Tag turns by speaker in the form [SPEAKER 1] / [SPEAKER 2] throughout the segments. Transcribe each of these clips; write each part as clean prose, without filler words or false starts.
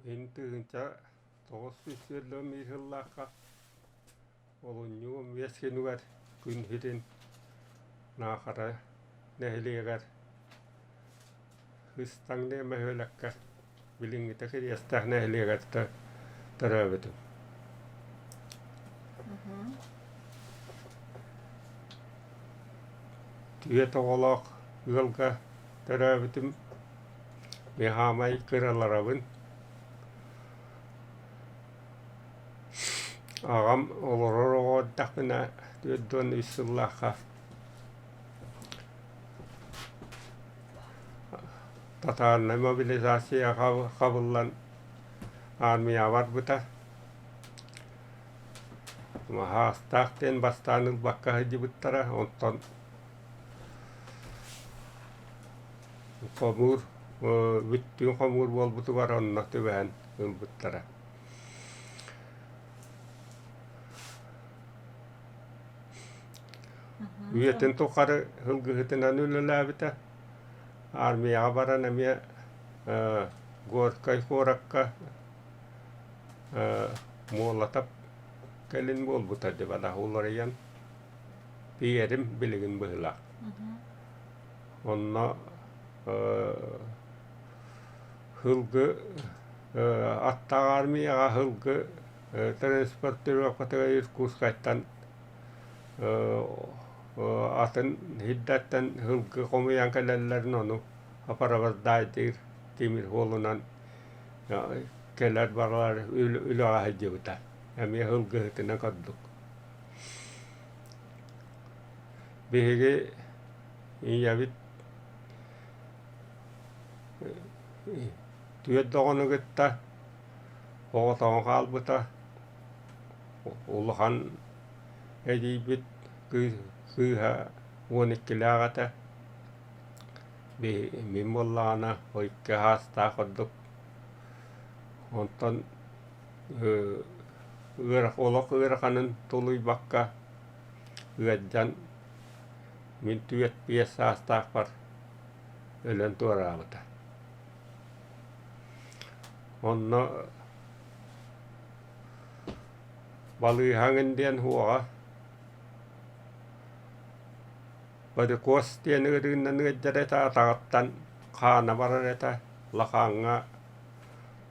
[SPEAKER 1] Hintığınca toğusüsüllüm ihillaka olunyu veskenugar gün hirin nahara nehligar hıstan ne mehölakka bilingite kiriyastah nehligar tarabıdım. Tüyet oğlak ılga tarabıdım mehamay kıralarabın. Ağam olurur dağına düdün üsüllaka Tatarına mobilisasiya kabullan armiya var buta. Ama hastaqten bastanıl bakka hıcı buttara ondan komur bütün komur bol butu var onna tüven buttara. Üyetin tokarı hılgı hıtınan ülülabita armiya baran emiye gorkay korakka muğlatap kelin bol buta debada hularayan piyerim biligin bıhla. Onna hılgı atta armiya hılgı transportör vakıtı Irkuskaytan atın hiddetten hılgı komuyan kellerin onu aparavardaydır timir holunan keller barlar ülağa hıcıvıta. Emi hılgı hıtına kadduk. Bihigi iyavit tüyet doğunu gıtta oğutan kalbıta uluhan edibit kıha uonikkilağata mimmollana oikea haastaa kadduk ontan olok yrkanın tului bakka yödjan min työt pies haastaa ylön tuoraavata. Onna valihangin dien huoa pada kostien yrinnän yödjäreta taattan kaanavarareta lakanga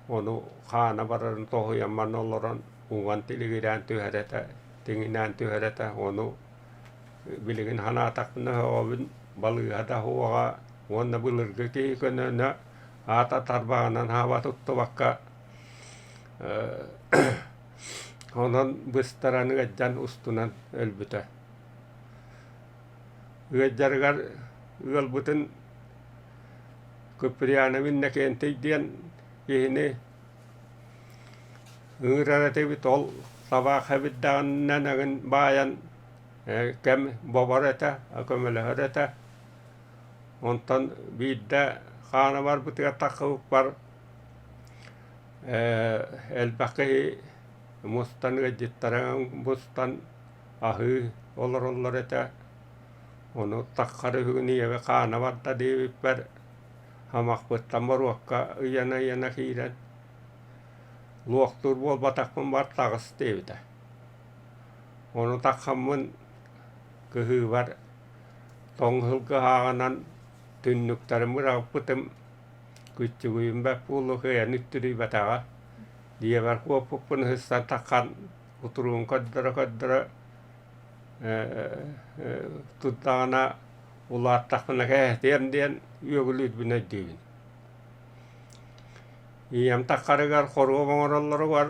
[SPEAKER 1] onu kaanavaran tohjamman olloron uvan tiligirään tyhäretä tinginään tyhäretä onu biligin hanatakna ovin valihata huoa onna bulirgikikönönä aata tarvaanan haavatuttu vaikka onon bystaran yödjan ustunan ölbytä. Yödjargar ylbytyn kypriana minnäkeen tiidien ihni yrärätivit ol tavak häviddään nänägän baajan kem bovoreta akömelehöreta ontan viidda kaanavar butia takkavukvar elpäkehi mustan yödjittaran mustan ahy oloroloreta onu takkari hynieve kaanavarta diivipper hamakputta moruokka yänä hiiren luoktuur vuolpatakman vartaakas tiivitä. Onu takhamman kyhyvar tonghylkahaanan tynnyktären murauputem kytsykyymä pulluhea nyttyrivätäga dievär kuoppupun hyssan takhan utruun kaddara tutana ulaattakana kähtien yökylytbynä diivin. Iam takkarigar koruvamorolloru var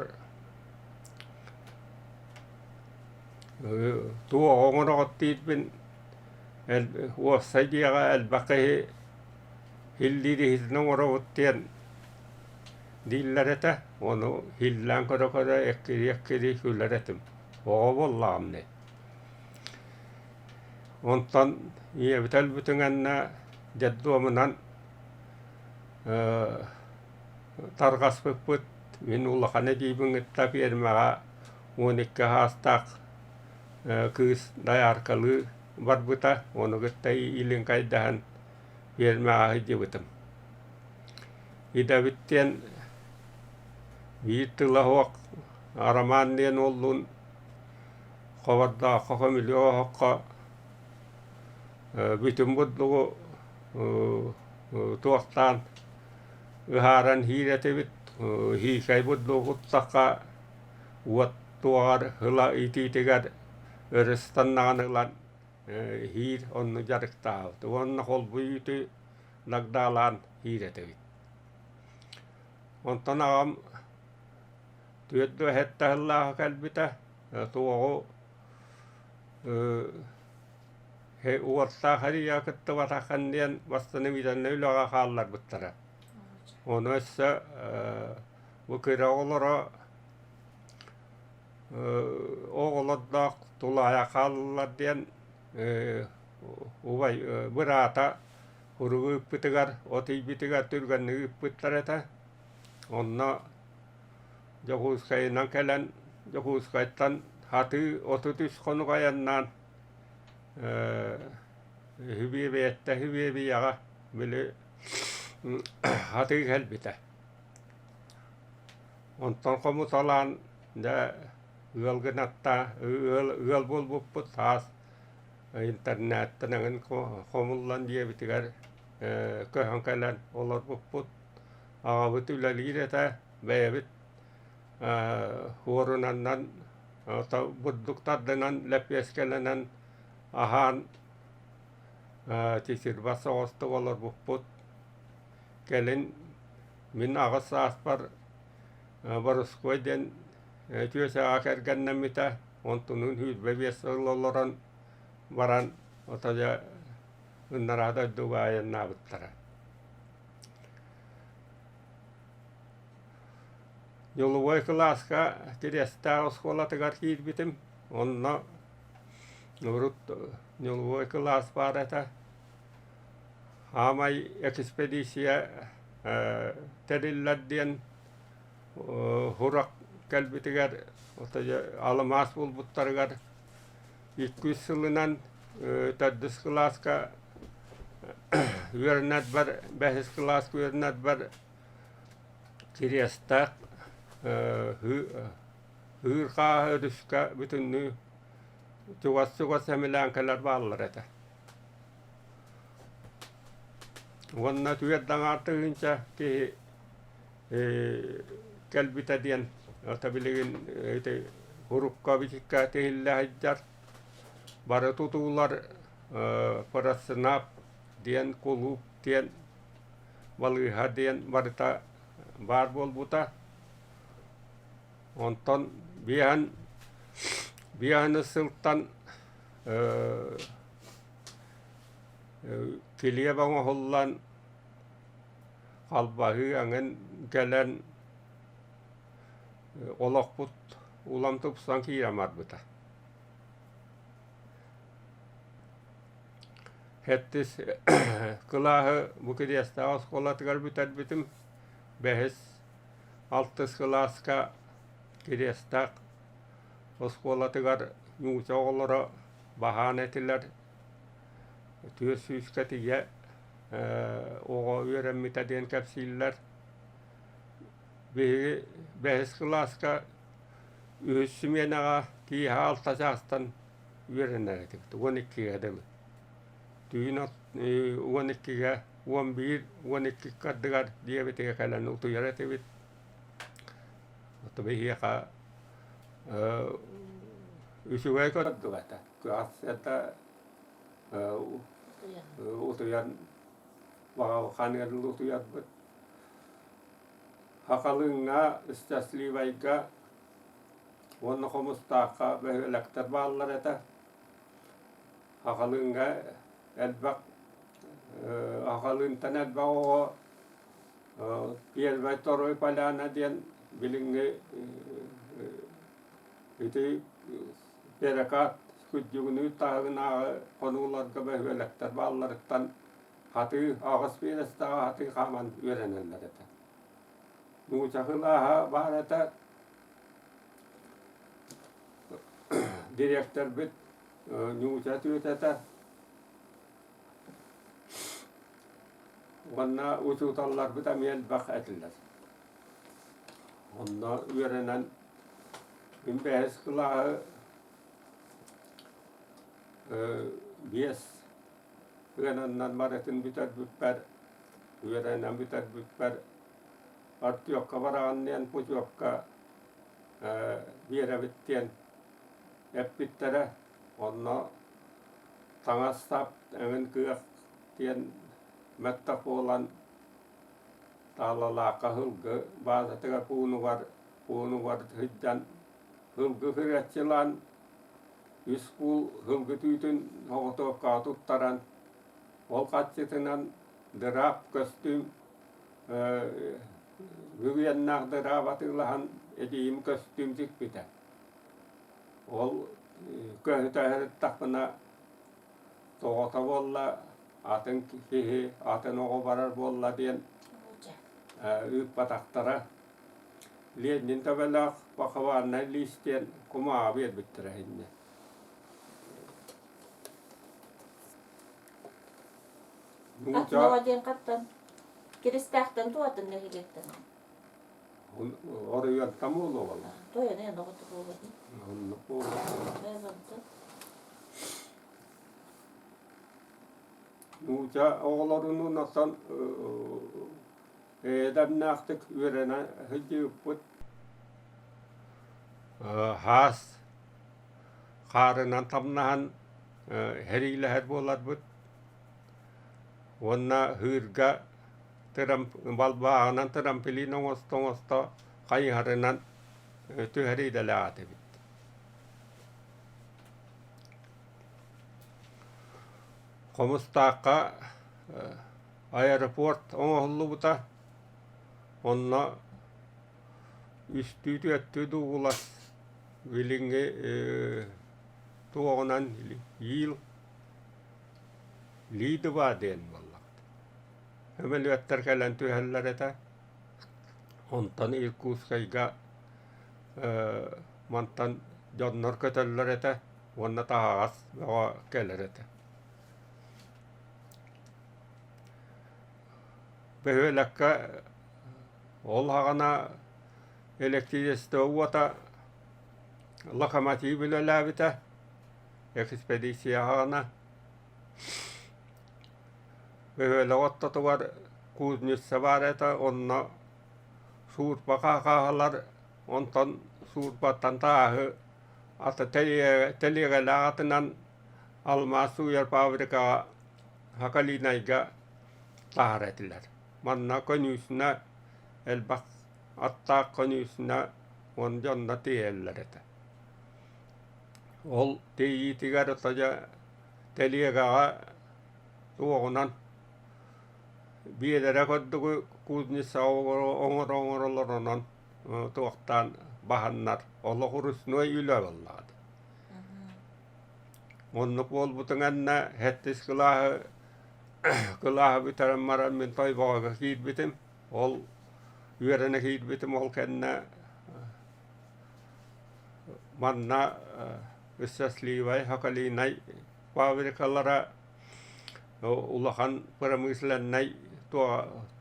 [SPEAKER 1] tuo ongonokottiitbin huossajia elpäkehi hillirihitnongorovuttien dilläretä onu hillään kodokoda ekkiri hylläretym oovollaamne. Ontan ievitelbytyngänä jadduomunan tarkaspöppöt minullahan ejiibüngittä piermäga uonikka haastaa kyys dajarkaly varbuta onugutta ilinkaiddahan piermäga hijibütüm. Idavittien viittillä huok aramannien ollun kovaddaa koko miljoo hokka vitymbudlugu tuottaan yhärän hiiretevit hiikäibudlugut taka uottuar hela ititigad örestannaanelan hiir on jarktaa tuonna holvuyti nagdalan hiiretevit on tanaam työttyä hettähällä kalbita tuo he uottaa harjaa kattavat hakannien vasta ne mitä ne yläga hallar buttara on össä vukira olora oolodda tulaa ja halladien uvai virata huruyppitigar otibitigar tyrgän yppittareta onna johuskainan kälän johuskaittan hati otutuskonukajannan hyviä viettä hyviä viaga mille hati helpitä on tonkomutalan ja yölgenattaa yölbulbupput taas internetten komullan dievitigar köhankälän olorbupput aavut ylaliidetä veevit huorunannan budduktardenan läpieskelenen ahan tisirvassa ostoolorbupput kelin min agassaaspar varuskoiden työssä akergänne mitä on tunnun hyydveviessä olloran varan ota ja ynnärahta duvaa ja naavuttara. Jollu voiko laska kirjastaa oskolla tegar kiitvitim onna nurut jollu voiko laspaareta haamai ekspedisia tedilläddien hurak kalbitigar ota ja almaas bulbuttargar ikkyssulunan taddusklaska yörnät bar behesklaska yörnät bar kirjastaa hyrkaa höydyskä vitynny tuwas hemilään kallar vallareta vonna työddangaa tyyntä ki kalbitadien otabiligin hurukkaa visikkaa tehillä hajjar bara tutullar parasnap dien kulup dien valgiha dien varta barbolbuta onton bihan sultan kilievanga hollan halbahi angen gelen olokput ulamtupsan kiiramarbuta hettis kılahı bu kiriyasta oskolat garbitat bitim behes altıs kılaska kiriyasta oskolatgar nuusa olora bahanetiler työsyyskatiye oğa öğrenmitä diyen kapsiller behes kılaska ühüssümienaga kiiha altasastan öğreneretik uonikki edellä tyynat uonikkiga uonbiir uonikki kaddigar dievitiga kalan utujaretivit mutta vihiaka ysyväikö kadduvätä kyasiata utujan vakavakaniat utujat hakalynga istasliivaika vuonnokomustaakka vähyeläktar vallareta hakalynga elbak hakalyn tänät vao pielvä toroi paljana dien bilinge iti peräkat kutjugnu taagna konular ka vähyeläktar vallartan hati agaspielestä hati kaman yörenellätä nuusahılaha varata direktör bit nuusa työtätä vanna usutallar bita miel bak etillas Onda öğrenen ümbäs kılahı bies öğrenenden maretin biter bütber öğrenen biter bütber art yokka varaannian put yokka biere bittien eppittere onna tangassap engin kıyak tien mettak olan taalalaakka hılgı baasatega puunu var hiddan hılgı hırjatsilan iskul hılgı tyytyn hogotookkaa tuttaran ol katsitinan drap kostym hyviennah drapatillahan ediim kostym sikpitä ol köhtäherrettahpana tootavolla aten hihi aten ogovarar volla tien yppatahtara liennin tavalla pakavaanna listien kumaa viedbittere hinne.
[SPEAKER 2] Katsoa kattan. Kiristahtan tuotan ne hiljattan.
[SPEAKER 1] Ori yöntä mulla olla.
[SPEAKER 2] Toi on en ollut puhuvat.
[SPEAKER 1] On puhuvat. Nuuja oolorun nassan edännähtek yörenä hydjuput. Haas qaarenan tamnahan herileher boladbut. Onna hyrga teram balbaanan terampili nongosta qayharenan tyherideläätevit. Komustaaqa aeroport ongohullubuta onna ystytyötty tuulas vilinge tuonan yil liiduvaaden vallakt. Hömelyöttärkälän tyhälläretä ontan ilkuuskaiga mantan jonnorkötölläretä vonna taas va kelleretä. Behöläkkä olhagana elektrisistuvuota lokomotiivillä lävitä ekspeditiahana behöllä ottatuvar kuusnyssä vareta onna suurpakakahallar ontan suurpatan taahe että teliällä atenan almaasujar pavrika hakalinaiga taharetiller. Manna konysnä elbak attaa konysnä on jonna tielläretä. Ol tiitigarota ja teliägaa tuonan viedä koddu kuusnissa ongoroloronan tuottaan bahannar olohurus noin ylävallaat. Onna puolputanganna hettis kyllähän pitää maremmin toivoa kiitbitim ol yörenä kiitbitim ol kennä manna yssasliivai hakaliinai paavirikallara ulahan paramislennai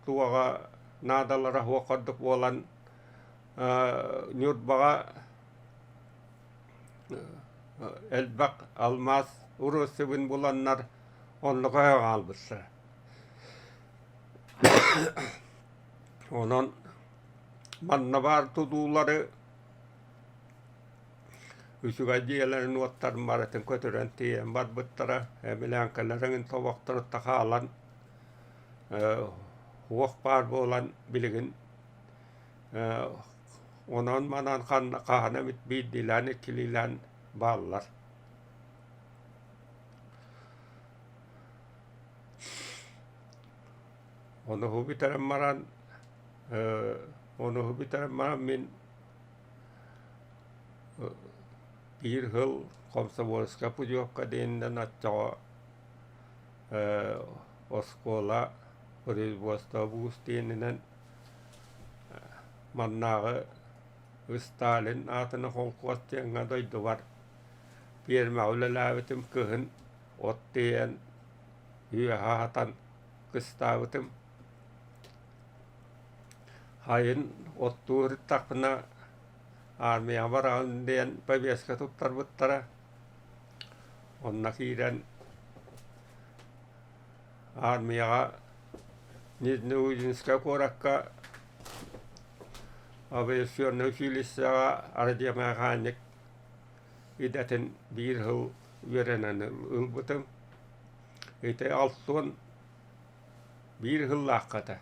[SPEAKER 1] tuoga naadallara huokaddu puolan nyurbaga elbak almas urussivin bulannar onluqa albyssa. Onon manna var tutuullari ysygajielän nuottar maraten kotyren tien badbuttara emilänkälärengin tovoktanut takaalan huokpaarvuolan bilgin onon manan kahanamit biiddilän ikkililän ballar. Ono huvitaren maran min bir hıl komsavolska pujokka dinden atja oskola orisvosta buustiininen mannaare Stalin aatana holkuastianga doiduvar piermäulle lävetim köhön ottien hyöhahatan kystaavutim hayın ottuğurit takpına armiya varağın diyen pabeska tuttar buttara. Onna kiren armiyaga nizne ujinska korakka aviasyonu filissaga arjamaganik idaten bir hıl verenen ılbıtım. Ite altın bir hıl lakkata.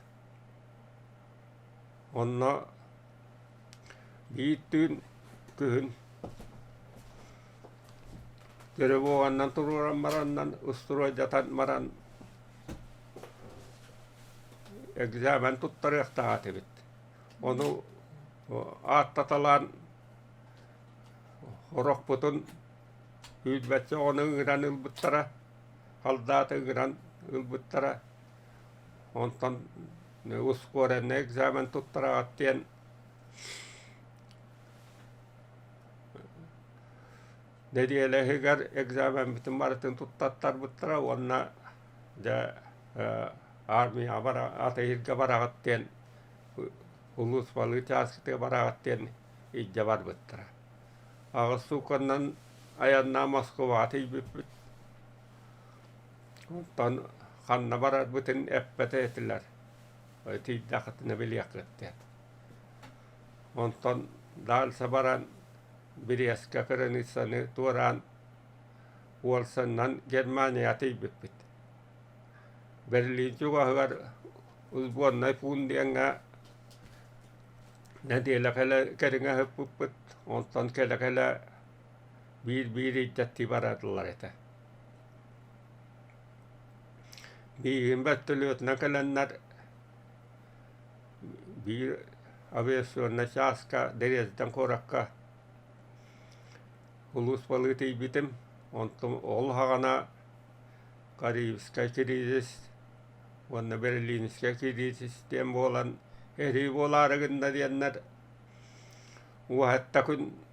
[SPEAKER 1] Onna liittyin kyhyn tervoannan tururan marannan usturoidatan maran examen tuttariaqtaqativit. Onu aattatalaan horokputun hyytvätsä on yngran ylbuttara haldaat yngran ylbuttara ontan ne uskoren ne examen tuttaraqattien ne diele higar examen bitin martin tuttattar buttara onna ja armiya vara atehirga varaqattien ulusvalitaskite varaqattien ijjavar buttara. Agasukannan ajanna Moskovaati bippit. Ontan kanna varat bitin eppäteetiller. Tiiddaqat ne viljakatteet. Ontan daalsa varan Birjaska Karanissani tuoraan Uolsannan Germania tiibippit. Berliin jugahygar usbuonnai fundianga nätiellä käringa höppupput ontan källä biiriittatti varatlareta. Biihin vättelyöt näkälännar biir aviasyonna saaska derjetan korakka ulusvaliti bitim ontum olhagana Karibska kriisis onna Berliiniska kriisis tien vuolan eri vuolaaragynna diennär uhattakun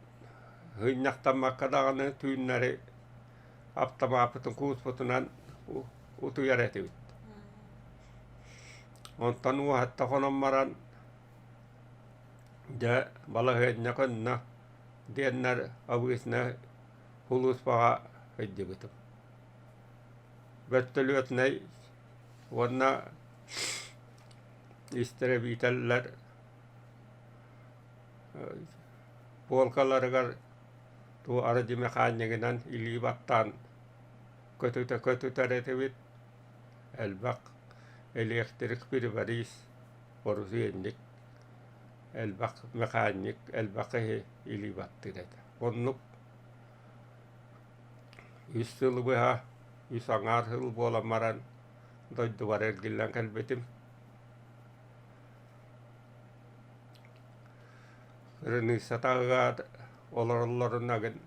[SPEAKER 1] hynnaqtammakkadagana tyynnäri aptamaaputun kuusputunan utujaretivit. Ontan uhattakonon maran ja valaheednakonna diennär avuisna huluspaga hejjibitum. Vättelyöt näi vonna istereviitellär puolkalargar tuo arjimekaanjaginan ilivattaan kötytäretivit elbaq elektrik pirvaris porusiennik elbaq mekaanjik elbaqehe ilivattireta. Onnuk yssylviha ysangarhyl vuolamaran doidduvarelgillän kalbetim. Niissä tagaat olorolornagen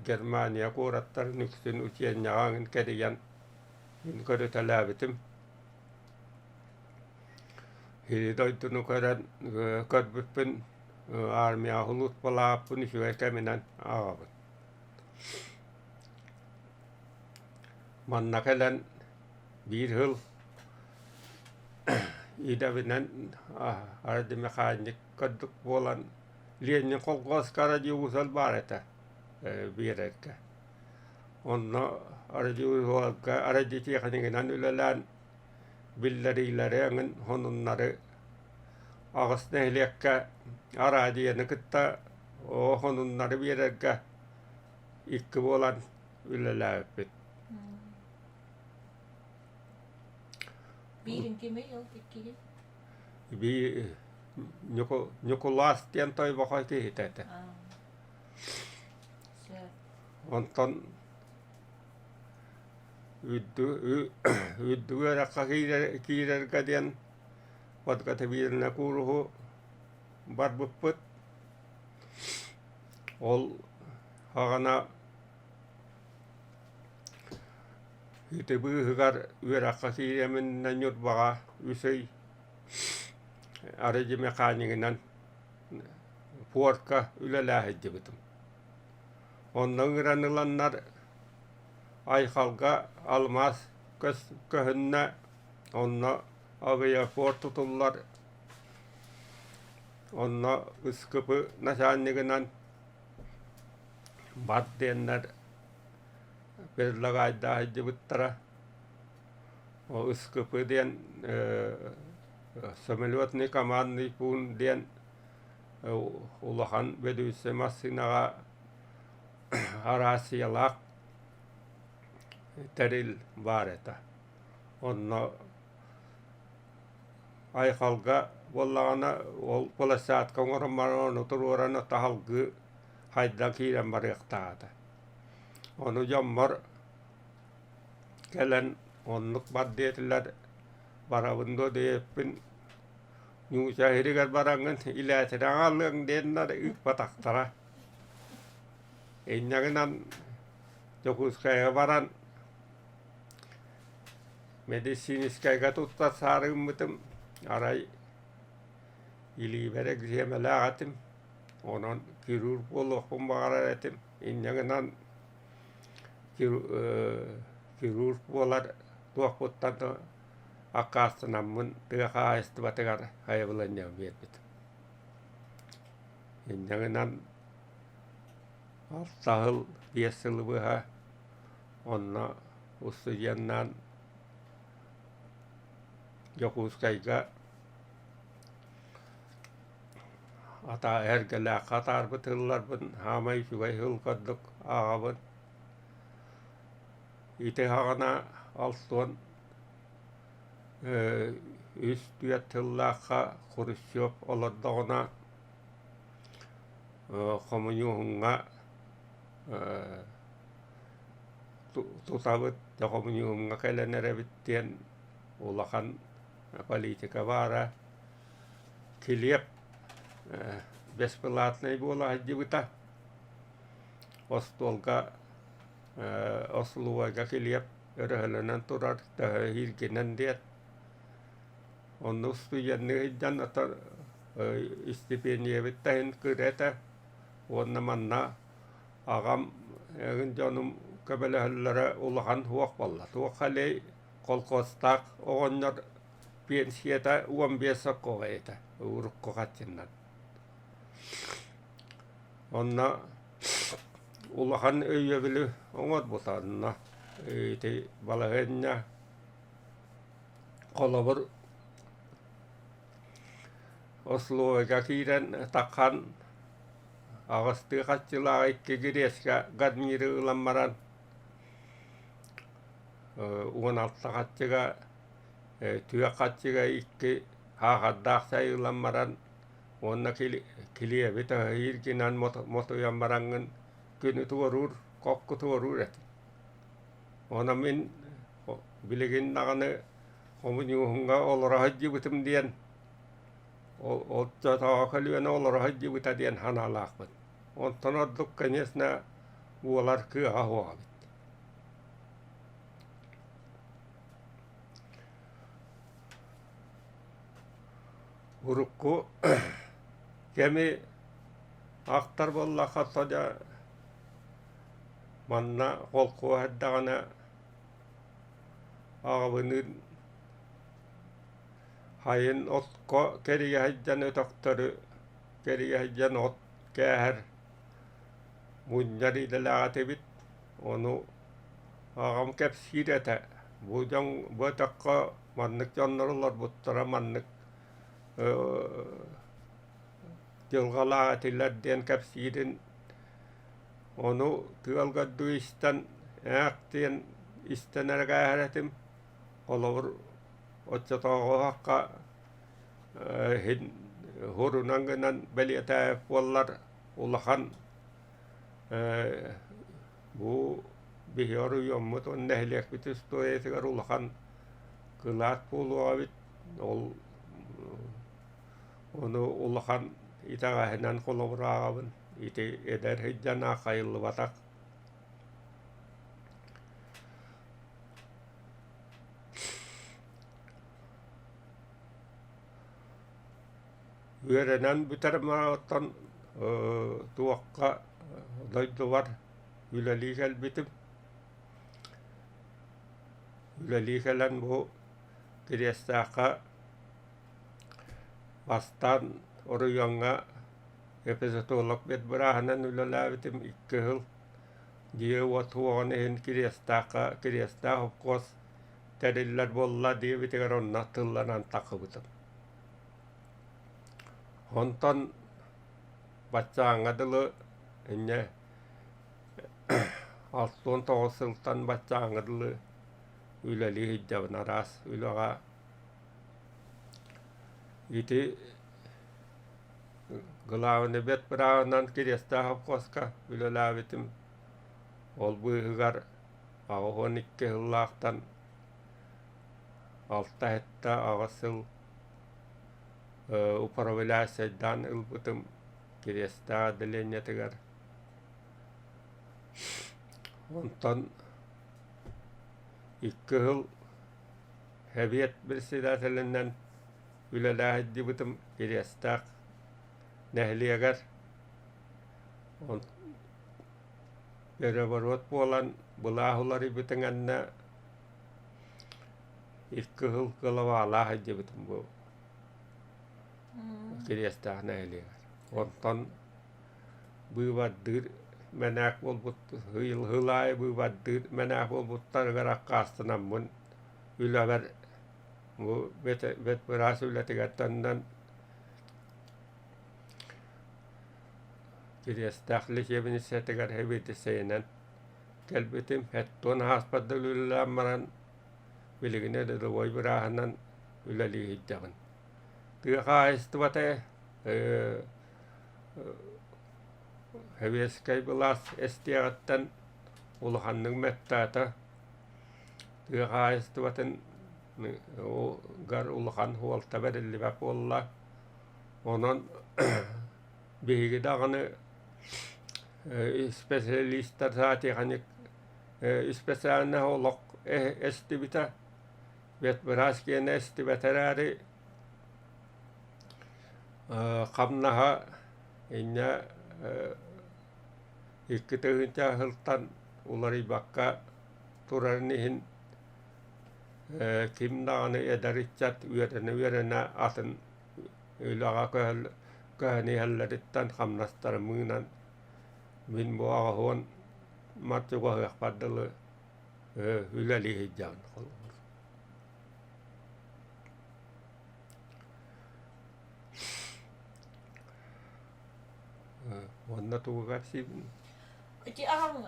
[SPEAKER 1] Germania kuurattar nyksin usien jaangin kädijan in kodyta lävitim. Hidoittunu kodan kodbyppin armia hulut palaapun syökäminän aavat. Mannakelen bir hıl idavinen arjimekaanik kadduk vuolan liennin kolkoskaraji uusal baareta biirekkä. Onna arjuuhuolka arjitiiqaniginan ylelään billeriiläreangin honunnari agasnehliekkä arajienekittä honunnari biirekkä ikki vuolan ylelääppit.
[SPEAKER 2] Biirinki me yıl tikkihin.
[SPEAKER 1] Joku lastien toivo kaikki hitetä. Ontan yddyyrakka kiirerkädien vatkate viirinä kuuluhu barbupput. Ol hagana ite vyhygar yörakka kiiremennä njutvaga ysei arjimekaaniginan puorka yleläähejjibitum. Onna yngrannilannar aihalga almas köhönnä onna avia puortutullar Onna ıskıpı naşanlıgınan baddiyenler belirlagayda hacı bıttara. O ıskıpı diyen samolotni kamanni pun diyen ulahan bedüse masinaga arasiyalak teril var eta. Onna ayhalga bollagana ol polasat kongoramano tururana tahalgı haydan kiren barıqtaada. Onu jammar gelen onluk baddiyetiler barabındo deyepin Nusahirigar barangın ilatiden alın denler ıkpataktara. Enyagınan Jokuskaya varan medisiniskaya tutta sarımıtım aray ili verek ziyemelagatım onun kirur boluğum bağıraretim enyagınan kirur bolar tuakputtan da akasınamın tığa istibatıgar hayabılannya verbitim. Enyagınan altahıl biasıl bıha onna usuyannan Jokuskayga ata ergele katar bıtıllar hamay şugay hılkadık ağabın ite hağına altın üst düyatıllığa Khrushchev oladığına komünyumuna tutabıt komünyumuna kelenere bittiyen ulakan politika vara kiliyep besplatnay bola hacı bıta ostolga Osluvaga kiliyep örühölenen turar da hirginen diyet onun ustuyanı hiccan ata istipendiye bittahin kırete onna manna ağam egin canım kabelehellere ulahan huak balla tuak haley kolkostak oğonlar pensiyata uam biasa kovaita uruk kokatçinnan onna ulahan öyyöbülü oңot butanna iti balagenya kolabur Oslo'ga kiren takhan ağastı kaççılağa iki gireska gadmiri ılanmaran 16 kaççıga tüye kaççıga iki hağaddağ sayılanmaran onna kiliye bita hirkinan motoyanmarangın günü tuvarur kokku tuvarur et. Ona min biligin nağını komünyumuna olara hacı bitim diyen Otça taakaliana olara hacı bita diyen hanalaq bit. Ondan adlık kanyesna ualar kı ahua bit. Urukku kemi aktar bolla katsaca manna kolku haddağına ağabının hayın otko keriye haccan ötöktörü keriye haccan ot kääher munjari dalaate bit onu ağam kep sirete bujan botakka manныk jonnarlar buttara manныk jılgalaatiler den kep sirin onu tığalgaddu istan ääktien istaner kääheretim olor otça togo hakka hin hurunangınan beliyete bollar ulahan bu bihiyoru yommut on nehliyek bitis toyesigar ulahan kılaat puluğa bit onu ulahan itagahinan koloburaağabın iti eder hicjana kayıllı batak Yörenen büterma ottan tuakka doydu var ülelikel bitim. Ülelikelen bu kirestaka bastan oruyanga episodolog bet bırahanan ülelâvitim 2 yıl diye o tuğanı hen kiriyasta hopkos teriller bolla diye bitigar onna tıllanan takıbıtım. Ondan bachağına dılı enne altın toğusıltan bachağına dılı üleli hicabın aras ülağa iti gılavını bet bırahanan kiriyasta hopkoska ülelâvitim ol buyugar ağın 2 yıllaqtan altta hetta ağasıl upravляйдан ылбытым kiriyasta dilenyetigar. Ondan 2 yıl heviyet bir sidatelinden ülelâhi dibıtım kiriyasta nehliyegar. Beraberot bolan bulahulari bitinganna 2 yıl kılavala dibıtım bu kiriyasta nehliyegar. Ondan bıvadır menak bolbut hılay bıvadır menak bolbuttar garak kastınam bun ülever bu bet beras ületigattandan kiriyastaklı şebini setegar hebiti seynen kelbitim hetton haspadda ülelamaran biligine de doy bırahanan üleli hicabın. Tıqa istuvate heveskay bilas estiyagattan uluhanның mettata tıqa istuvaten o gar uluhan huolta verilli bak olla onun bihigi dağını spesialistler saati hani spesialne olok estivita vet biraskiyen estiveterari kamnaha inna 2 tığınca hıltan ulari bakka turarnihin kim dağını ederitchat üyerine atın ülağa köhni hellerittan kamnastar mığınan min bu ağahon marçuğa hıqpaddalı üleli hiccan. Onna tuugar sibin.
[SPEAKER 2] Iti ang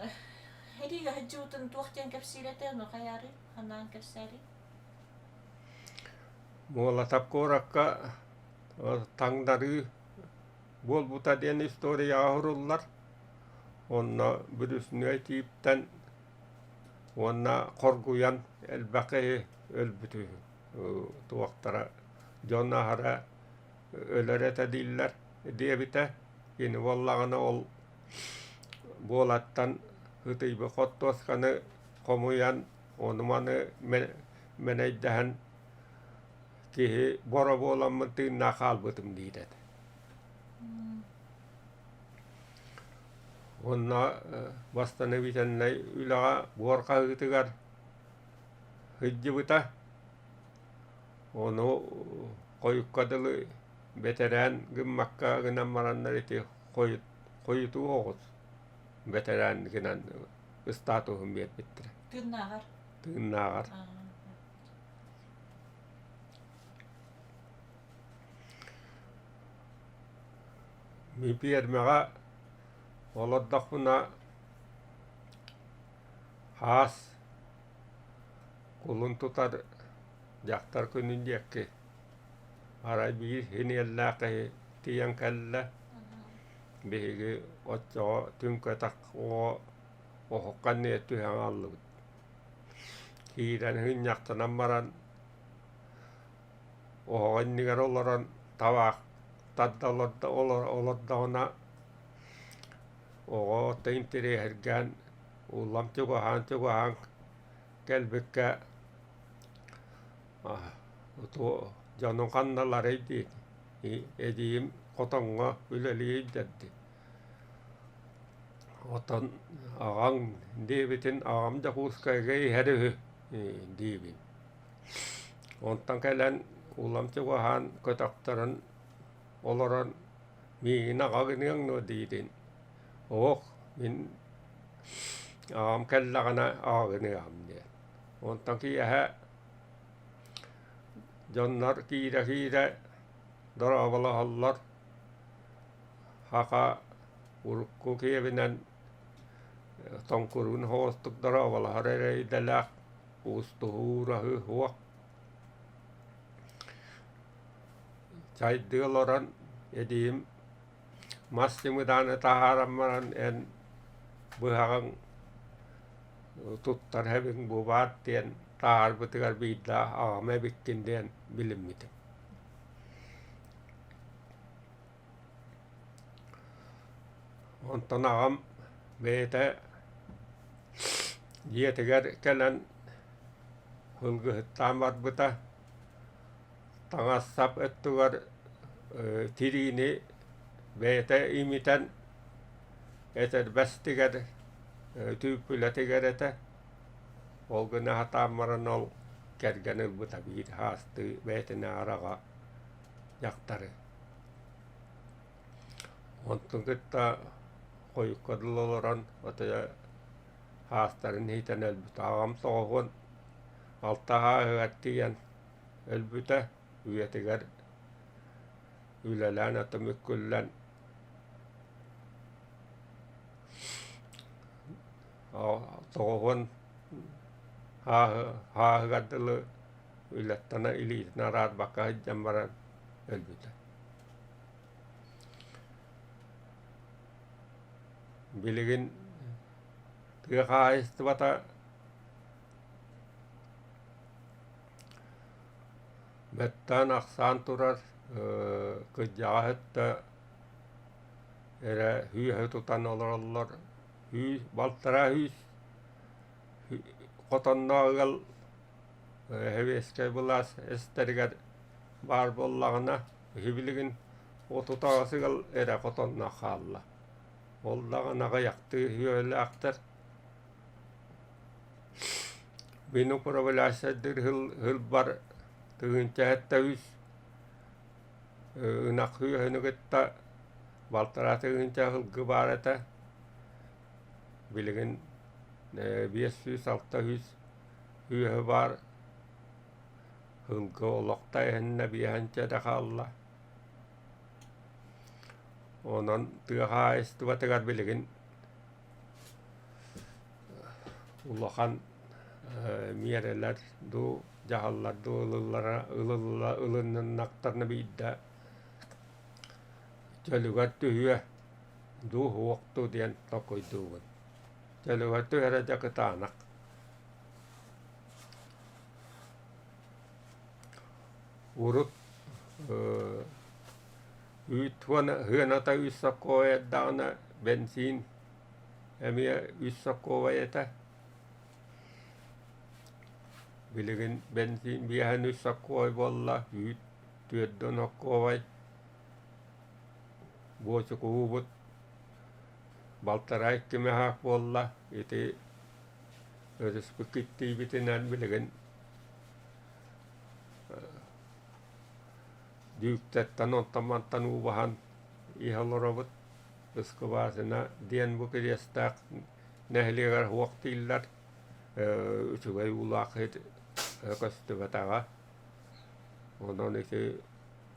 [SPEAKER 2] hindi ka hajutan tuwaktian kapsilate no kayari hanang kapsari.
[SPEAKER 1] Muolla tapkorakka tangdari bol buta den historia ahurullar. Onna bürüsnüytipten onna korguyan elbaqe ölbütü tuvaktara jonahara ölerete diller diye bite. Yine vallağına ol bolattan hıtıybe kottoskanı komuyan onumanı meneydahan ki bora bolamın tığına kalbıtım diye. Onna bastane bitenle ülağa borka hıtıgar hıccı bıta onu koyukkadalı veteran gımmakka gınan maranlar iti koyutu oğuz veteran gınan ıstatuhum bir bittire. Tığınağar. Mi piermeğa oladdakuna has kulun tutar jaktar kunun jekke aray bir hiniyallaqi tiyan kalla bihigi otso tünkatak o hoqqanni ettyhän allut hiiran hinjaqtanammaran ohoinnigar oloron tavaq taddalodda oloddauna ogo teintiri hergään ullam tugohan kelbikkä tuo janon kannalla reiti ediyim kotonga üleli iddetti oton ağam diivitin ağamda kuuskaigei heryhy diivin ontan kelen ullam tugohan kotaktaran olaran miina qagniang no diidin min kellaqana aagniamni ontan kiähä jonnar kiire doravala hallar haka urkku kievinen tonkurun hoostuk doravala harereidellä puustu huura hyhua saiddioloran edim massimudan taharammaran en buhagan tuttar heving buvattien taarbutigar bidda aame bikkindien bilimmite ontanam veete jietigar kelen hulguhtammat buta tangassap ettugar tirini veete imiten eter västigar tyyppylätigarete olguna tammaran ol kergänel buta viid haasti veetena araga jaktare ontun kitta hoikkadloloran otaja haastarin hiiten elbytä aam tohon altaha hyöttien elbytä yötigar ylelään että mykkyllän tohon haahyöttely yllättänä iliitnä raat vaikka hidjammaran elbytä biligin työhaistuvata mettään aksaanturar kujahetta erä hyöhytutan olor valttara hyys kotonnaagal hevieskeibulas esterigar barbollagana hiviligin otutaasigal erä kotonnahalla ollagana gayaqti hyöläaqtar binuprovelaassadir hilbar tyyntähättäys ynak hyöhynykettä valttara tyyntähylkyvaareta biligin viessyys alttahys hyöhyvar hylkyolokta ehennä viehäntädähalla onon työhaistuvategar biligin ulohan mielellä du jahalla duulullara ulunnaktarna bidda jalugat tyhjä du huoktu tien tokoi duun jalugat tyhjä jakataanak urut hyönata yssakkoa eddaana bensiin emiä yssakkoa etä biligin bensiin viehän yssakkoa volla työddön hokkoa vuosikuuvut valttaräikkimehä volla iti respektiivitinän biligin dyktettan ontamantan uvahan ihalorovut uskovaasena dienbukirjastaa nähligar huoktillar suvai ulaqhit kostuvatara onon isi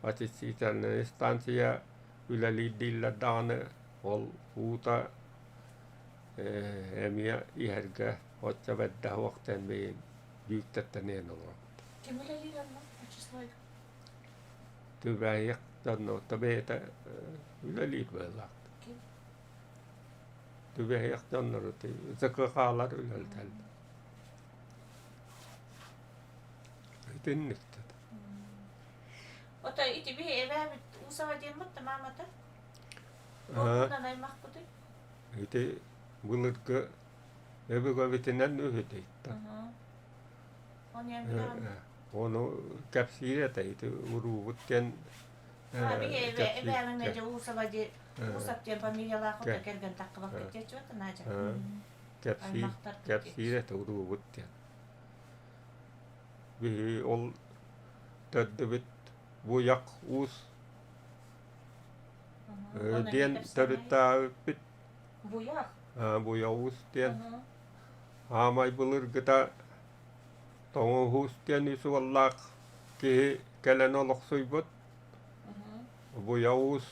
[SPEAKER 1] atsitsiitän instanssia ylälidillä daane ol huuta emiä iherkä otsa vedda huokteen miin dyktettäneen olorovut
[SPEAKER 2] Kemmillä liian on?
[SPEAKER 1] tyväjä tannoutta veetä ylälidvellä tyväjä tannoruti sekä kaalar ylältällä tinniktä
[SPEAKER 2] Ota iti bihi evävit Usavadien mutta maamata Ootna näin mahkuti
[SPEAKER 1] iti mulletka evykävitinän yhdittä
[SPEAKER 2] On jäänyt
[SPEAKER 1] ono käpsiiretä iti uruvuttien
[SPEAKER 2] bihi evävin meitä Usavadien Usavdien familialla kohta kergen takkavakka tietyötä näitä
[SPEAKER 1] käpsiiretä uruvuttien bihi ol täddevit vujak uus diyen tarıta bit
[SPEAKER 2] Buyak.
[SPEAKER 1] bu yavuz diyen amay bulur gıda toğu hus diyen üsü vallak ki gelen oluk suybut bu yavuz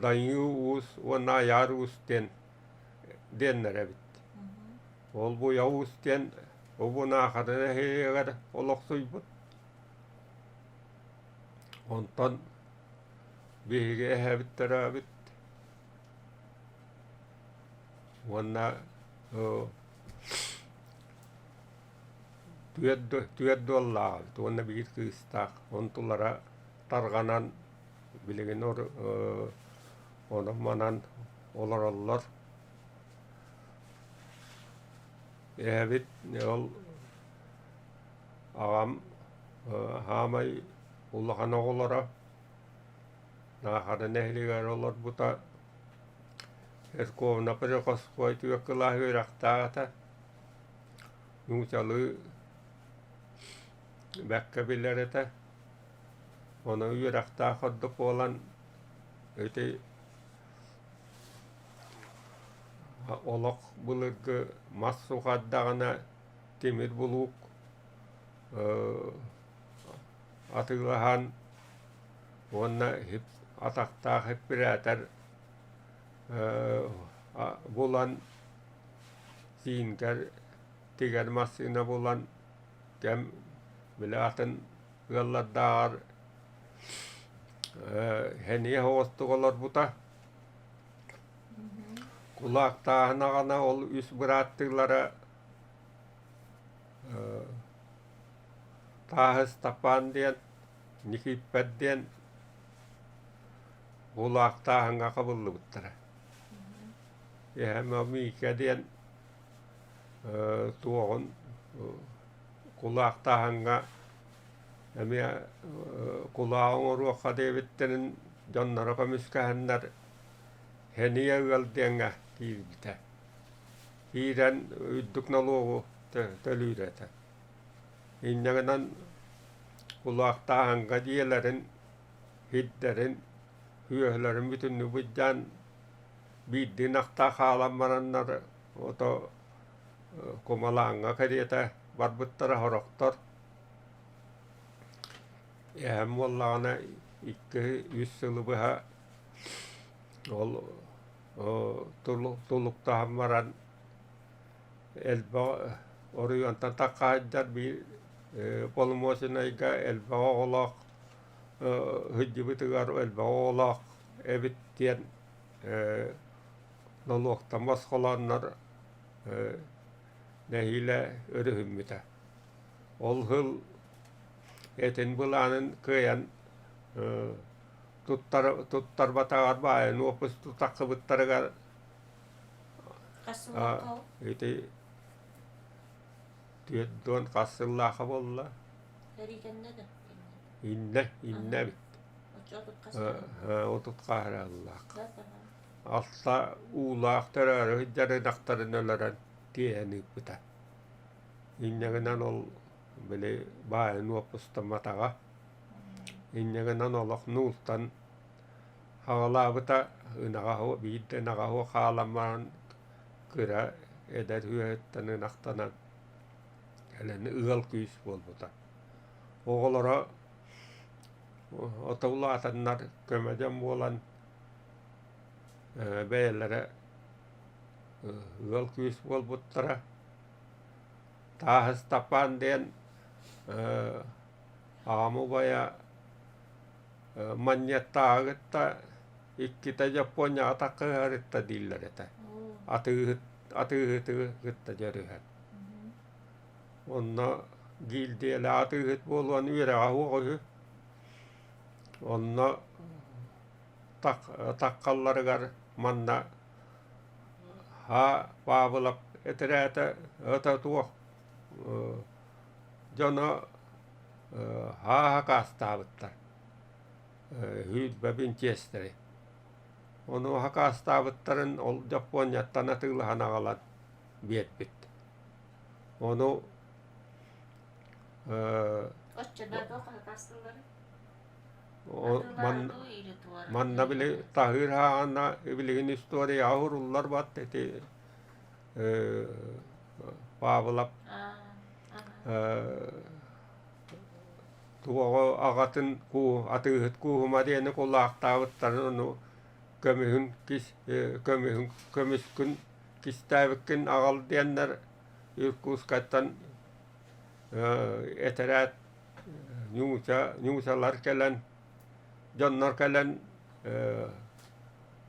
[SPEAKER 1] dayı us ona yar us diyenlere bit. Ol bu yavuz diyen o buna kadar heyer oluk suybut. Ondan bihge hebittere bit. Ona tüyed dolla ona bir kıstak ontulara targanan bilgin onun manan olar evet ol ağam hamay ullahan oğullara nahada nehligar olar buta erkoona perkos koitu yakla hyraktaata nuusalu bakkabillerete onu hyraktaa hoddo puolan yti olok bulug massuqaddagana timir buluk atılahan ona hep ataktaa heppiratar bulan siinker tiger massina bulan kem bilaatın yalladdaar heniye hoostukolor buta kulaktaanagana ol üsbiraattilara taahis tapan diyen nikippät diyen kulaktaahanga kabullu buttara ja mikä diyen tuohon kulaktaahanga ja minä kulaon ruokka teevittänen jonnaraka myskähännär heniä yöltiengä kiivitä hiirän yddukna luovu tölyydetä innägänän kulaktaahanga jielerin hidderin hyöhlerin mytynny vidjaan biiddinahtaa haalammarannar oto kumalanga kadietä varbuttara horoktor ja mullaana ikke yssylbyhä ol tulluktahammaran elba oryantan takahajjar bi polmoosina ikä elba olak hyjjibitigar elba olak evittien noluoktamas holannar nehile örühümmitä ol hyl etin bulaanen köjen tuttarvatagar vaen nuopus tutakkavuttaragar iti työdduon kassillaaha bolla inne bit otut kahrallaak alta uulaaq törörö hidjarinaqtarin ölärän tienipputa innägänän ol beli vaen nuopustamataga innägänän olok nuultan haalaavuta ynagahu biiddenagahu haalamaan kyrä eder hyöhyttänynaqtanan elen yölkyys volvuta oolora otoulaatannar kömäjän muolan beellere yölkyys volvuttara taahas tapandien aamuva ja manjettaagetta ikkitä japponya atakkaaritta dilleretä atyyhyttä jörühät onna gildiele atyyhyt puoluan yöräahuohy onna takkallargar manna ha paavula eterätä ötä tuo jona hakastaavutta hyydbäbin tiesteri onu hakastaavuttaren ol japponjattana tylhanagalan vieppit onu manna bile tahir haana biligin istori ahurullar bat eti Paavlap tuo agatın ku atıhıt kuhuma diyene kulaqtaavuttan onu kömüskün kistävikkin agal diyenler yrkuuskattan eterät ñuusalar kelen jonnar kelen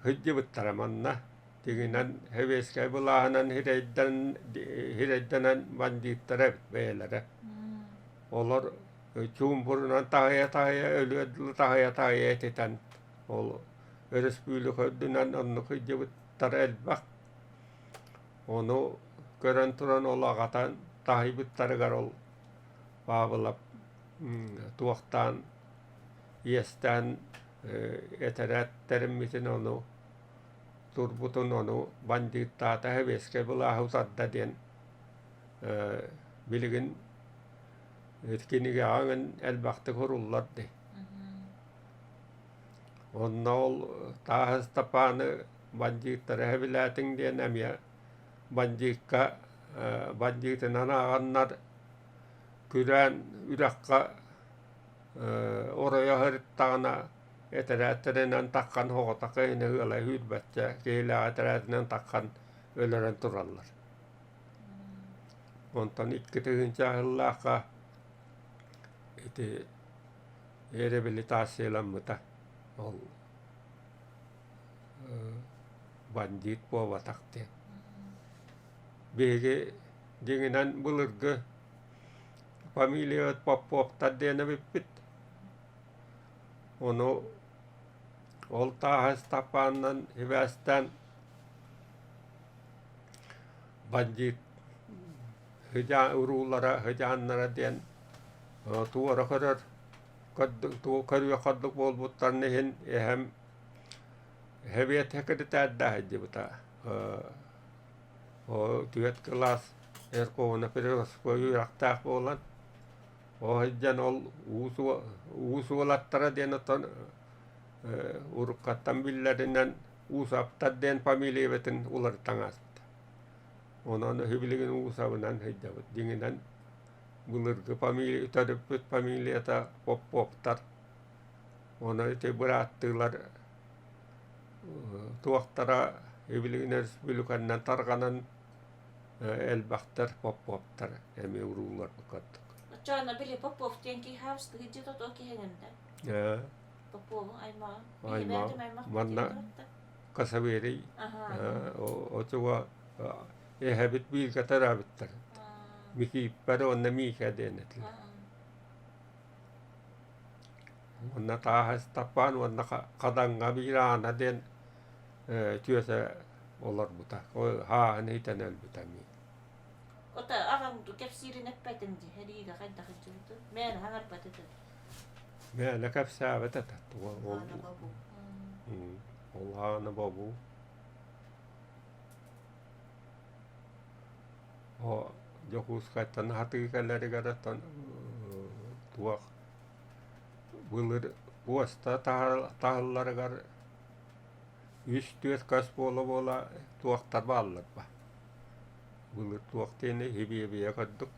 [SPEAKER 1] hıjjıbıttaramanna tiginen heveskay bulahanan hireddenen bandiittare beelere olar çuumpurunan tahaya ölüedli tahaya etiten ol örespüylük öddünen onnu hıjjıbıttar elbaq onu görön turan olagatan tahibıttarıgar ol Paavlap tuohtaan iestään eterätterimmisin onu turbutun onu bandiittaata heveske bulahusattatien biligin etkinige aangen elbaqti hurullardi onna ol taahas tapaanı bandiittare heviläätin dien ämiä bandiitin anaaqannar kyrään yrakka oroja hörttaana eterätterinen takkan hoota keine hyölle hydbät ja keilää eterätinen takkan ölörän turallar. Monta nikkityhin sähällääkä eti edevili taas siellä mutta on bandit puovatakteen. Bihi dinginan bulurgö familiat poppuoktaddeena vippit ono oltaahas tapaannan hyvästään bandit urullara hıjaannara dien tuora kadar tuo karja kadduk bolbuttar nihin ehem heviet hekedi täddä hejjibuta o työt kelas erkoona peruskuo yraktaa bollan o hejjan ol uusuolattara dien oton urkkattan billärinnän uusaptaddeen familievetin ulartangasta onon hyviligin uusavunan hejjavut dinginan bulurgu familie tadöppöt familieta poppuoktar ono ite buraattilar tuohtara hyviligin vilukannan tarkanan elbaktar poppuoktar emi urullar kattuk.
[SPEAKER 2] Joanna bili poppuoktienkin hausta hidjutot oki hengentää. Poppuovu aimaa.
[SPEAKER 1] Manna kasaveri otuva ehäbit viilka terävittar. Miki päronne mikä dennet. Onna taahas tapaan onna kadanga virana den työssä ollarmuta. Haahan hitan elbytämiin.
[SPEAKER 2] Ota avantu kepsiirin eppäitenti hediiga kaddakhjutu. Meena hangarpatetet.
[SPEAKER 1] Meillä käy säävetetä tuolla. Olhaana babu. Joku skaittan hatikäleri kadatan tuo bulur vuosta tahallargar ystyöt kasvuolovolla tuoktar vallapa. Bulur tuoktiin hiviä kadduk.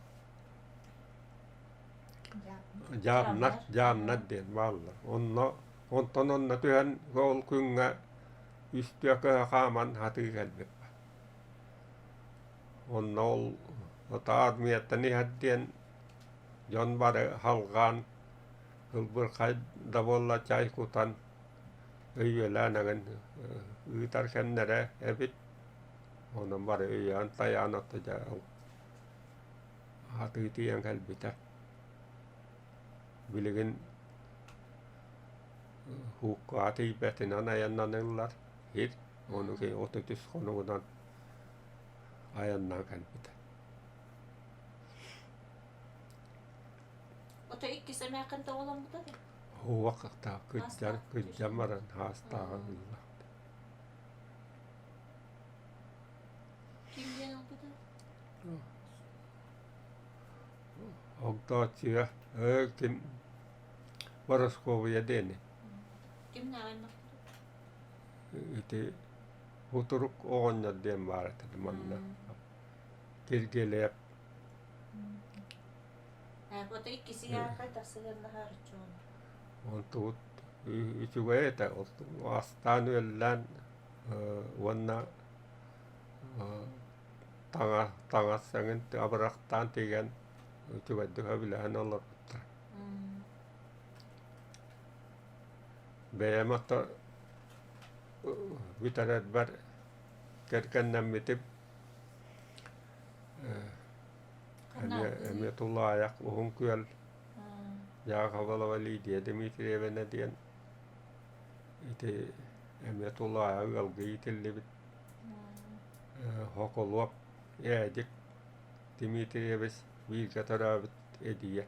[SPEAKER 1] Jaamnat den valla. Onna työn koulkyngä ystyökö haaman hatikälepä. On ollut armietta nihdien jon vare halkaan hulburkai davolla chaikutan yölänägen ytarkennere evit on vare yön tajanotta ja hatitien kalbita viligin hukkaa tiipetin ajananellar hit onukin otetuskonuudan ajannan kalbita.
[SPEAKER 2] Ota ikkise meakan tavallaan mutta ne?
[SPEAKER 1] Huokahtaa kyjämärän haastaa alla.
[SPEAKER 2] Kimien on pitää?
[SPEAKER 1] Ogtaatsia öökin varaskouvia deni.
[SPEAKER 2] Kim ne aynı?
[SPEAKER 1] iti huturuk oğanya diyen var dedi manna. Kirgeleyip.
[SPEAKER 2] Bu da ikisi yakay tasarında harcıyor.
[SPEAKER 1] On tuut iti veetä oltu vastaan yöllään vuonna tangassangen abrahtaan tigen iti veddy hövilähän olla. Beematta vitaret var kerkennämmiti emme tulla ajak uhun kyöl jaakavala validia Dimitrievena tien iti emme tulla ajak yalgiitillivit hokoluop jäädik Dimitrievis viilkataraavit ediä.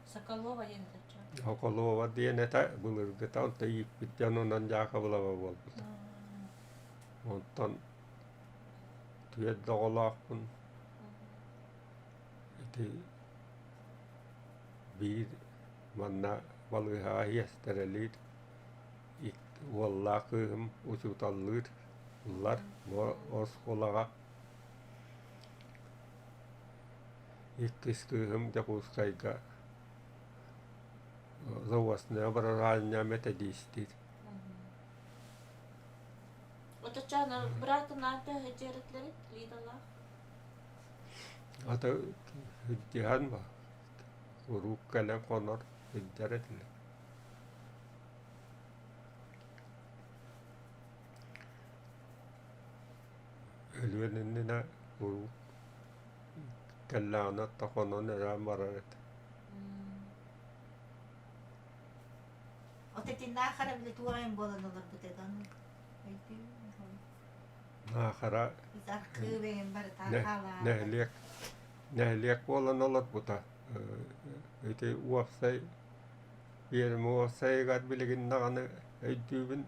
[SPEAKER 2] Sakalova yentä.
[SPEAKER 1] Hokoluova tienetä bulurgeta on tiippit janunan jaakavala valpulta. Mutta työdolakun iti viir manna valuhaa hiesterelit ik wallakym usutallut ullar oskolaga ikkiskyhym jakuskaiga rouasne abraranja metodistit.
[SPEAKER 2] Otacağına bıraktın artık heceretleri lidalar.
[SPEAKER 1] Ata hiddihan var. Urukkale konor hidderetle. Ölüyenine uruk kellana takonon eramaret.
[SPEAKER 2] Otettiin nahara bile tuoren bolan olur bu dedan.
[SPEAKER 1] Nahara
[SPEAKER 2] Arkiiveen bärtää
[SPEAKER 1] nehliek puolen olot mutta iti uopsai pieni uopsai gat bilgin nagane edyvin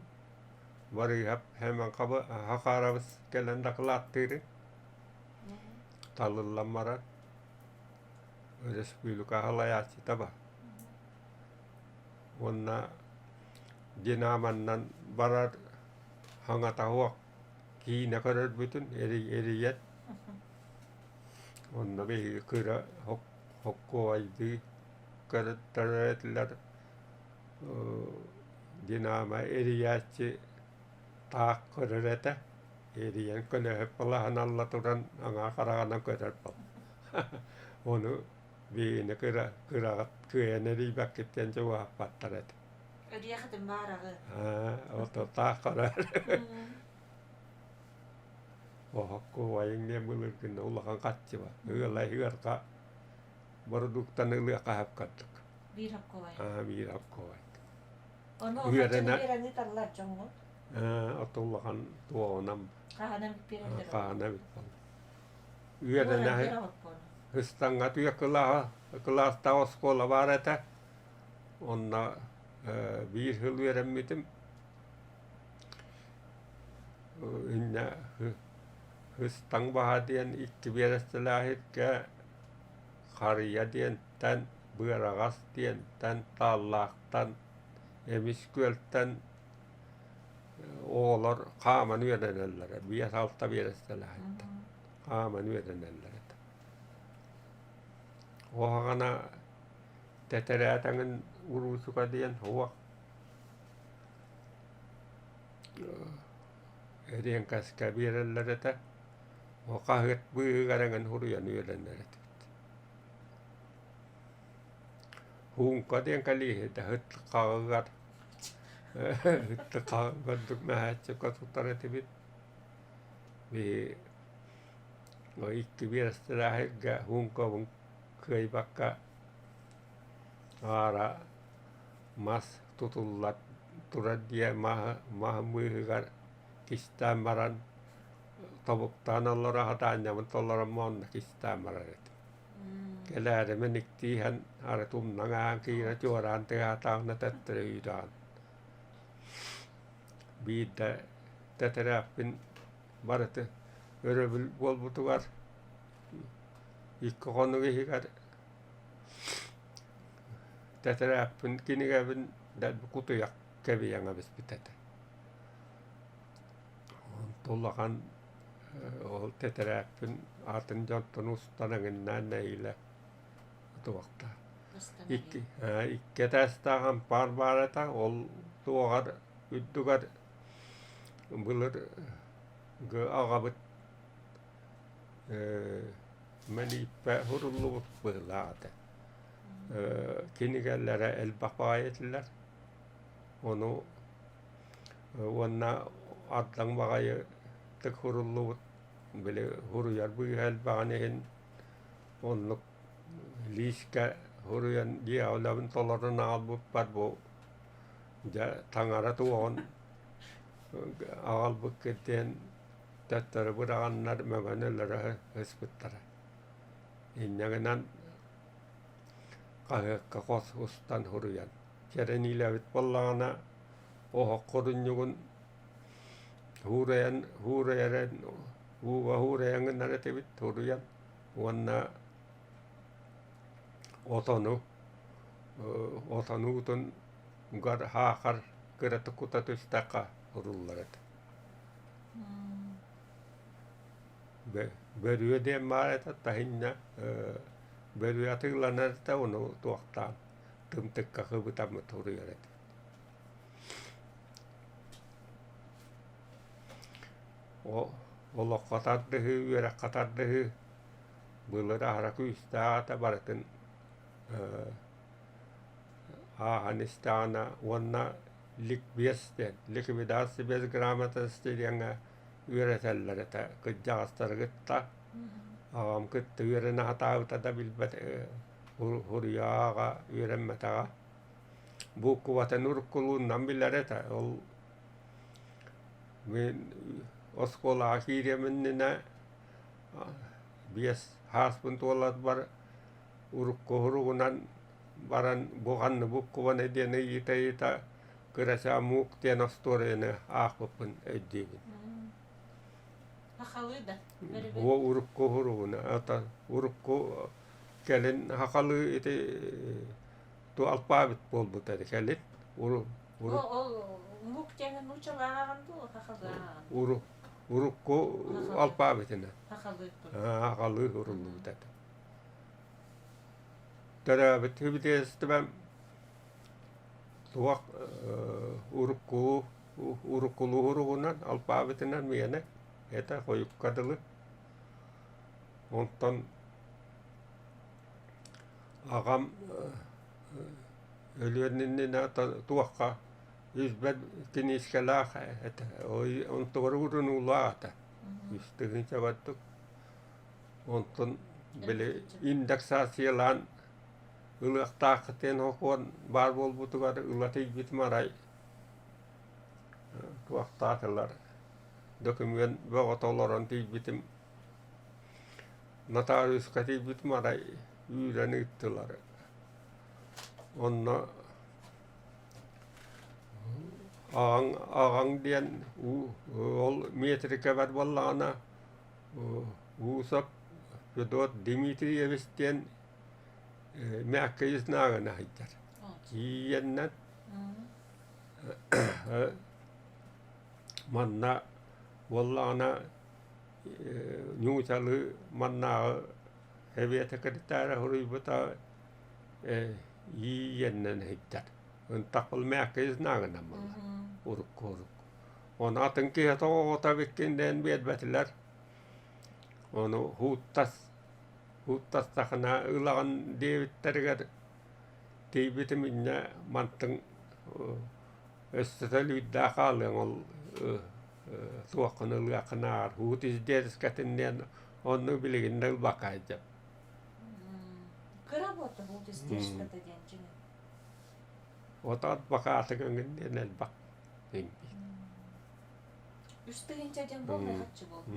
[SPEAKER 1] vari hap hemen kaba hakaravs kelen daklattiri tallullamara ödes piluka halayatsi taba onna dinamannan barat hangata huok Kiina kadar bütün eriyet onna bir kıra hokkoaydı kadar dinama eriyatçı taak kadar eriyen kone hep Allahan alla turan anga karagana kadar pal onu bir ne kıra kıyeneri bakitten çoğu pattaret.
[SPEAKER 2] Ödeyektim barağı.
[SPEAKER 1] Oto taak kadar. Hokko vaingnya bulurkin ullakan katsiva. Yöllä hierka varduktan yliaka häpkattuk.
[SPEAKER 2] Viirhakko vai?
[SPEAKER 1] Viirhakko vai.
[SPEAKER 2] On ofatsen viran nyt alla jongo.
[SPEAKER 1] Otullakan tuonam.
[SPEAKER 2] Kahanan pirendero.
[SPEAKER 1] Kahanan. Yöllä hystangat yökylä taoskolla vareta. Onna viirhylyöden miten inna hystang bahatien ikki vierestä lähitkää harjatien tän pyöräkastien tän tallahtan emiskyöltän oolor kaaman yödenellere vies alta vierestä lähettä kaaman yödenellere ohakana teteräätängen urusukatien huok erien käskä vierelleretä o kahdet pyykärengen hurjan yödenneret hunkatien kalihitä hyttä kaagat hyttä kaagat mähätsä kasuttaretivit vi no ikki vierestä lähetkä hunkavun köi vaikka aara mas tutullat turadie maahan myyhykär kistäämärän tavuktaan olla rahataan ja mutta olla monna kistäämäräret. Kelääre menikti ihan aare tunnangaan kiinat juoraan tehdään tauna tättelyydään. Viidä täteräppin varte örövil volvutugar ikko konnuihikär Täteräppyn kinikävin kutuja kävijängä vis pitätä. Tullakan täteräppyn aaten jontton ustanangin näille tuokta. Ikke tästä hampaan vaareta ol tuohar yttukar buller agavit menippä hurullut pelaate. Kinikällärä elbapaajetillär onu vuonna atlang vakaya tek hurullut bile hurujar buyhelbaanihin onnuk liiska hurujan jiaulavin toloron albut parbo ja tangara tuon albukketeen tättärä vuodannar mävänellärä höskuttara injaganan kahekka koskustan hurujan tiedän ilävit pollaana ohokkorunjugun huurejan narrativit hurujan vuonna otanutun gar haakar kerätukutatuistaka hurullaret. Berydien maareta tahinna beryatillanarta onu tuottaan tumtekka hyvitammat hurjaret. Olla katardehy, yödä katardehy, bulla rahra kyystäata varten ahanistaana vuonna likvidaatiobies grammatastirianga yörätelläretä kujjaastargetta aam kutta yöränä hatautada bilbat hurjaaga yöremmätaga bukkuvata nurkkulunnan billaretä ol min oskolaa kirjamenninä bies haaspun tuollat var urukkohuruunan varan bukanna bukkuvan edien itä keräsää muuktien ostoreen ahpopun edivin.
[SPEAKER 2] Hakaluida.
[SPEAKER 1] Urukkohuruuna, ota urukko kelen hakalu ite tuol paavit polbut ete kelen
[SPEAKER 2] Muuktien nuchalaagan tuo hakaluida.
[SPEAKER 1] Urukko alpaavitina. Hakalu hurullut ete. Terävät hyviteestävä tuo urukkuluhuruunan alpaavitina miene että hoikkadelle ontan agam ölyönninä tuokka isbed kiniskelaa että on tuoruudun laata ystävin savattu ontan bele indeksaatiolan ylöstaakteen hokon varvolvutuvat ylötigvit marai tuohtaatellar dokumen vogotoloron tiivitim notariuska tiivit marai yhden yttylare onna aangdien ol mietrikävät vallaana Usov Fedot Dimitrievistien määkkäjisnaagana hittar iennät manna vallaana nyuusalu mannaa heviätäkärtäära hurivata iennän hittar on tappal määkkäjisnaagana malla urukko on atenkin tootavitkin den viedvätillär on huuttas takana ylaan diivittärgär tiivitiminä mantan össätä lyydää kallen on tuokkona lyökanaar huutis tiedeskätenneen on nubilikin näin vakaita.
[SPEAKER 2] Kyllä vuotta huutis tiedeskätenneen.
[SPEAKER 1] Otat vakaatakankin näin vakka.
[SPEAKER 2] Ystävin teidän puolella hatsi vuotta.